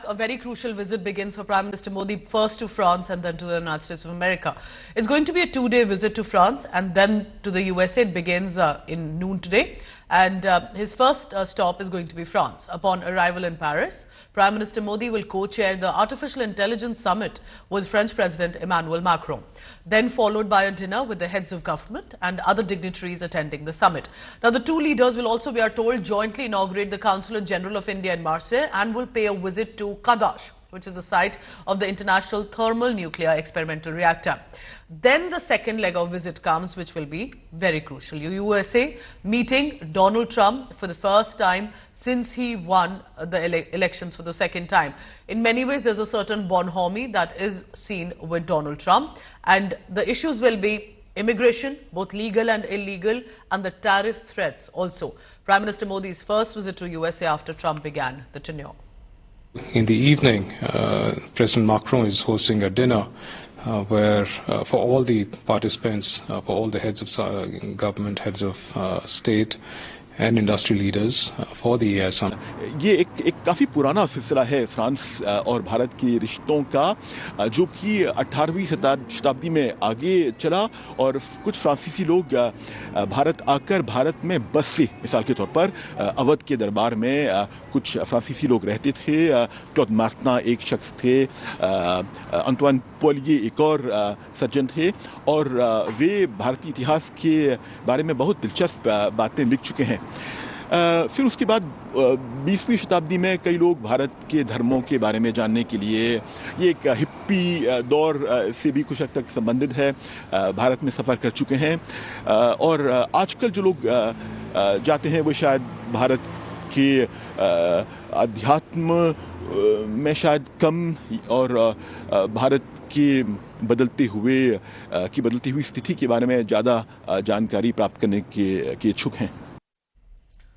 a very crucial visit begins for Prime Minister Modi, first to France and then to the United States of America. It's going to be a two-day visit to France and then to the USA. It begins in noon today. And his first stop is going to be France. Upon arrival in Paris, Prime Minister Modi will co-chair the Artificial Intelligence Summit with French President Emmanuel Macron, then followed by a dinner with the heads of government and other dignitaries attending the summit. Now, the two leaders will also, we are told, jointly inaugurate the Consulate General of India in Marseille and will pay a visit to Kadash, which is the site of the International Thermal Nuclear Experimental Reactor. Then the second leg of visit comes, which will be very crucial. USA meeting Donald Trump for the first time since he won the elections for the second time. In many ways, there's a certain bonhomie that is seen with Donald Trump. And the issues will be immigration, both legal and illegal, and the tariff threats also. Prime Minister Modi's first visit to USA after Trump began the tenure. In the evening, President Macron is hosting a dinner where for all the participants, for all the heads of government, heads of state and industry leaders for the AI summit. ये एक काफ़ी पुराना सिलसिला है France और भारत के रिश्तों का, जो कि 18वीं शताब्दी में आगे चला और कुछ फ्रांसीसी लोग भारत आकर भारत में बस से, मिसाल के तौर पर अवध के दरबार में कुछ फ्रांसीसी लोग रहते थे। क्लॉद मार्टिना एक शख्स थे, अंतवान पोलिये एक और सज्जन थे और वे भारतीय इतिहास के बारे में बहुत दिलचस्प बातें लिख चुके हैं। फिर उसके बाद 20वीं शताब्दी में कई लोग भारत के धर्मों के बारे में जानने के लिए, ये एक हिप्पी दौर से भी कुछ हद तक संबंधित है, भारत में सफ़र कर चुके हैं। और आजकल जो लोग जाते हैं वो शायद भारत के अध्यात्म में शायद कम और भारत की बदलती हुई स्थिति के बारे में ज़्यादा जानकारी प्राप्त करने के इच्छुक हैं।